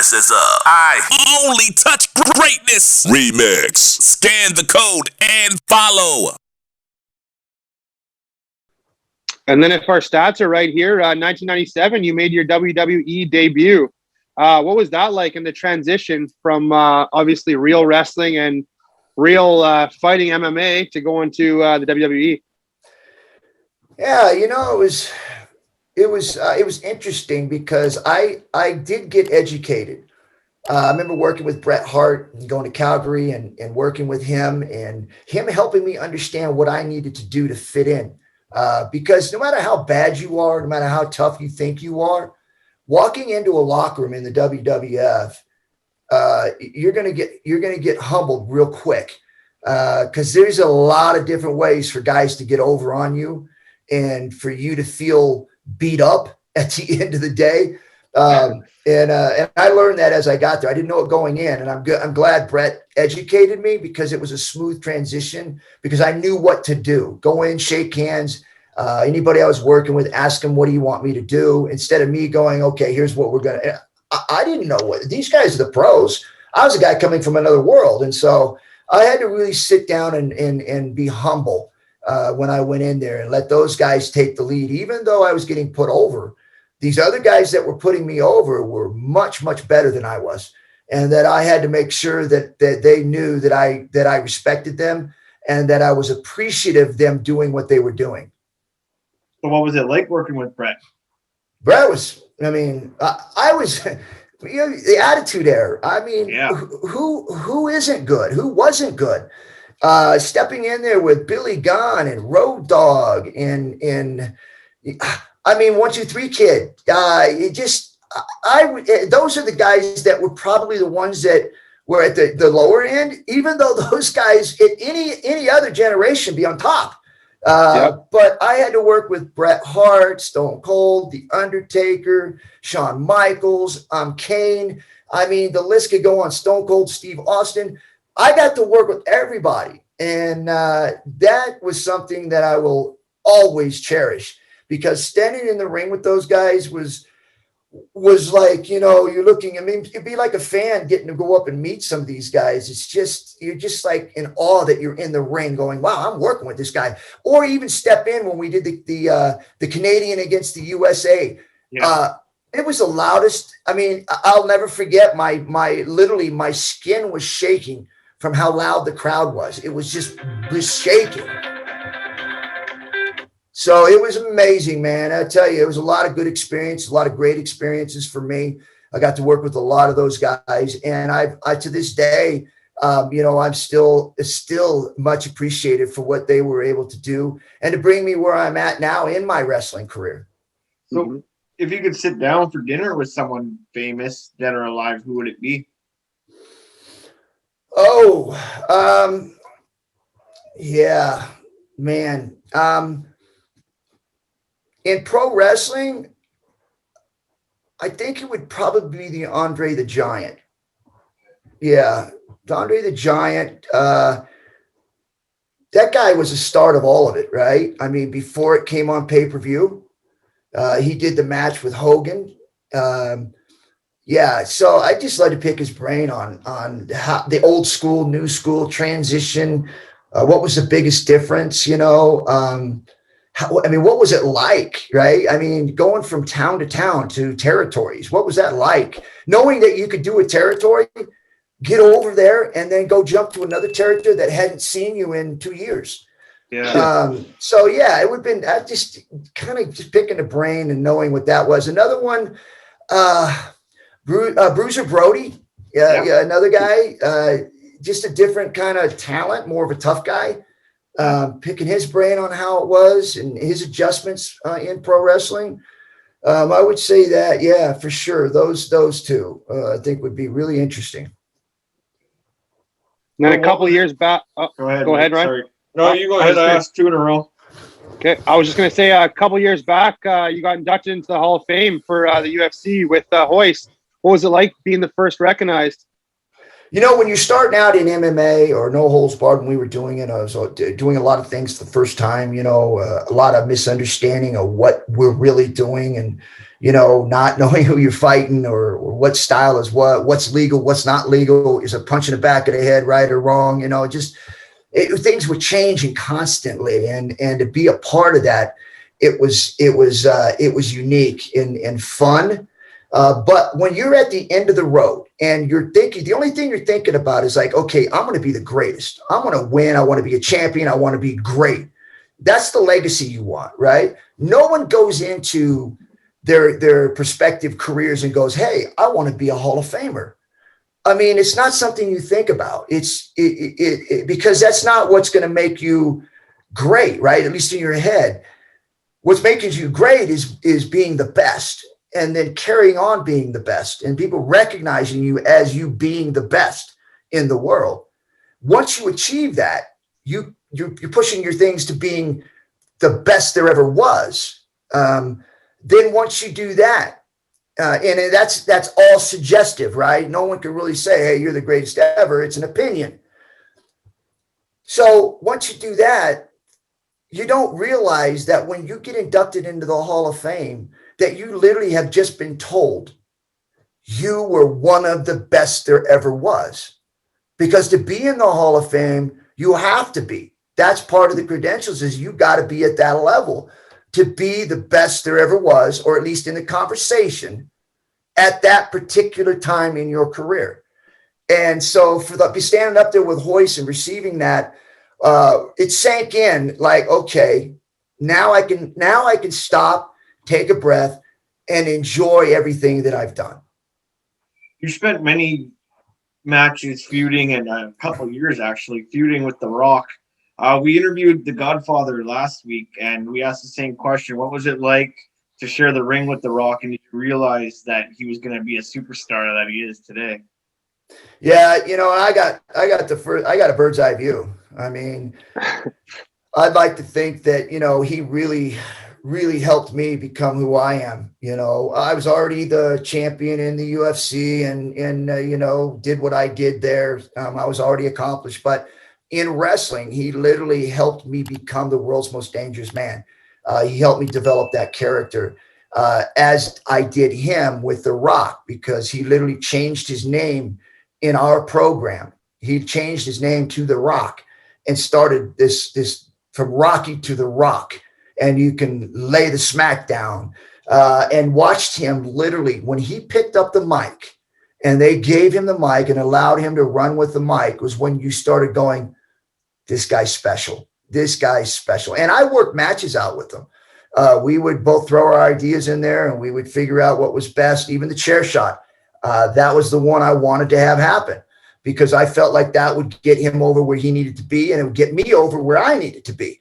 This is I only touch greatness remix. Scan the code and follow. And then if our stats are right here, 1997, you made your WWE debut. What was that like in the transition from obviously real wrestling and real fighting MMA to go into the WWE? Yeah, it was interesting because I did get educated. I remember working with Bret Hart and going to Calgary and working with him and him helping me understand what I needed to do to fit in. Because no matter how bad you are, no matter how tough you think you are, walking into a locker room in the WWF, you're gonna get humbled real quick because there's a lot of different ways for guys to get over on you and for you to feel beat up at the end of the day. And I learned that as I got there. I didn't know it going in, and I'm glad Bret educated me because it was a smooth transition because I knew what to do. Go in, shake hands. Anybody I was working with, ask them, what do you want me to do? Instead of me going, okay, here's what we're going to. I didn't know what these guys are the pros. I was a guy coming from another world. And so I had to really sit down and be humble when I went in there and let those guys take the lead, even though I was getting put over. These other guys that were putting me over were much, much better than I was. And that I had to make sure that they knew that I respected them and that I was appreciative of them doing what they were doing. So what was it like working with Bret? Bret was, I was, the attitude era. I mean, yeah. Who isn't good? Who wasn't good? Stepping in there with Billy Gunn and Road Dogg and 1, 2, 3 Kid. Those are the guys that were probably the ones that were at the lower end, even though those guys in any other generation be on top. Yep. But I had to work with Bret Hart, Stone Cold, The Undertaker, Shawn Michaels, Kane. The list could go on. Stone Cold, Steve Austin. I got to work with everybody. And that was something that I will always cherish because standing in the ring with those guys was like, you're looking, it'd be like a fan getting to go up and meet some of these guys. It's just, you're just like in awe that you're in the ring going, wow, I'm working with this guy. Or even step in when we did the Canadian against the USA. Yeah. It was the loudest. I'll never forget literally my skin was shaking from how loud the crowd was. It was just shaking. So it was amazing, man. I tell you, it was a lot of good experience, a lot of great experiences for me. I got to work with a lot of those guys. And I to this day, I'm still much appreciated for what they were able to do and to bring me where I'm at now in my wrestling career. So if you could sit down for dinner with someone famous, dead or alive, who would it be? Oh, yeah, man. In pro wrestling, I think it would probably be the Andre the Giant. Yeah, Andre the Giant. That guy was the start of all of it, right? Before it came on pay-per-view, he did the match with Hogan. Yeah, so I just like to pick his brain on how the old school, new school transition. What was the biggest difference? What was it like, right? Going from town to town to territories, what was that like? Knowing that you could do a territory, get over there, and then go jump to another territory that hadn't seen you in 2 years. Yeah. So yeah, it would have been just kind of just picking the brain and knowing what that was. Another one, Bruiser Brody. Yeah, another guy, just a different kind of talent, more of a tough guy. Picking his brain on how it was and his adjustments in pro wrestling. I would say that, yeah, for sure. Those two, I think would be really interesting. And then a couple of years back. Go ahead, Ryan. Sorry. No, you go ahead. I asked 2 in a row. Okay. I was just going to say a couple of years back, you got inducted into the Hall of Fame for the UFC with Hoist. What was it like being the first recognized? When you're starting out in MMA or no holds barred, when we were doing it, I was doing a lot of things the first time, a lot of misunderstanding of what we're really doing. And, not knowing who you're fighting or what style is what's legal, what's not legal, is a punch in the back of the head right or wrong, things were changing constantly, and to be a part of that, it was unique and fun. But when you're at the end of the road and the only thing you're thinking about is like, okay, I'm going to be the greatest. I'm going to win. I want to be a champion. I want to be great. That's the legacy you want, right? No one goes into their prospective careers and goes, hey, I want to be a Hall of Famer. I mean, it's not something you think about. Because that's not what's going to make you great, right? At least in your head. What's making you great is being the best, and then carrying on being the best, and people recognizing you as you being the best in the world. Once you achieve that, you're pushing your things to being the best there ever was. Then once you do that, and that's all suggestive, right? No one can really say, hey, you're the greatest ever. It's an opinion. So once you do that, you don't realize that when you get inducted into the Hall of Fame, that you literally have just been told you were one of the best there ever was. Because to be in the Hall of Fame, you have to be. That's part of the credentials, is you got to be at that level to be the best there ever was, or at least in the conversation at that particular time in your career. And so be standing up there with Hoist and receiving that, it sank in like, okay, now I can stop, take a breath, and enjoy everything that I've done. You spent many matches feuding, and a couple of years actually feuding with The Rock. We interviewed The Godfather last week, and we asked the same question. What was it like to share the ring with The Rock, and did you realize that he was going to be a superstar that he is today? Yeah, I got a bird's eye view. I mean, I'd like to think that, he really, really helped me become who I am. I was already the champion in the UFC and did what I did there. I was already accomplished, but in wrestling, he literally helped me become the world's most dangerous man. He helped me develop that character, as I did him with The Rock, because he literally changed his name in our program. He changed his name to The Rock and started this from Rocky to The Rock. And you can lay the smack down, and watched him literally when he picked up the mic and they gave him the mic and allowed him to run with the mic, was when you started going, this guy's special. This guy's special. And I worked matches out with him. We would both throw our ideas in there and we would figure out what was best. Even the chair shot. That was the one I wanted to have happen, because I felt like that would get him over where he needed to be, and it would get me over where I needed to be,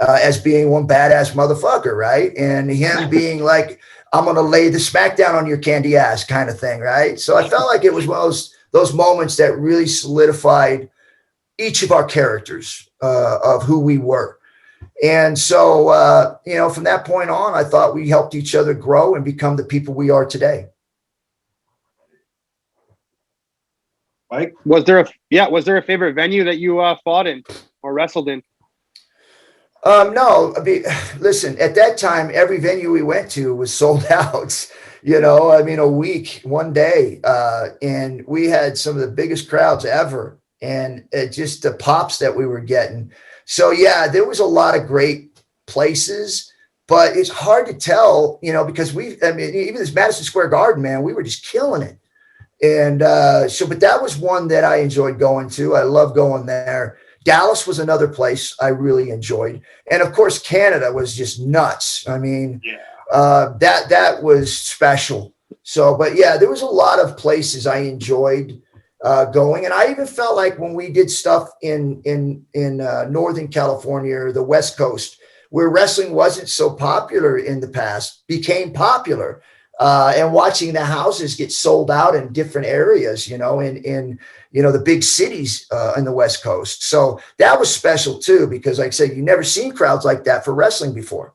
as being one badass motherfucker, right? And him being like, I'm going to lay the smackdown on your candy ass kind of thing, right? So I felt like it was one of those moments that really solidified each of our characters, of who we were. And so, from that point on, I thought we helped each other grow and become the people we are today. Mike? Was there a favorite venue that you fought in or wrestled in? No, I mean, listen, at that time, every venue we went to was sold out, a week, one day. And we had some of the biggest crowds ever, and just the pops that we were getting. So yeah, there was a lot of great places, but it's hard to tell, because even this Madison Square Garden, man, we were just killing it. And but that was one that I enjoyed going to. I love going there. Dallas was another place I really enjoyed. And of course, Canada was just nuts. I mean, that was special. So, but yeah, there was a lot of places I enjoyed going. And I even felt like when we did stuff in Northern California or the West Coast, where wrestling wasn't so popular in the past, became popular. And watching the houses get sold out in different areas, in the big cities in the West Coast. So that was special too, because like I said, you never seen crowds like that for wrestling before.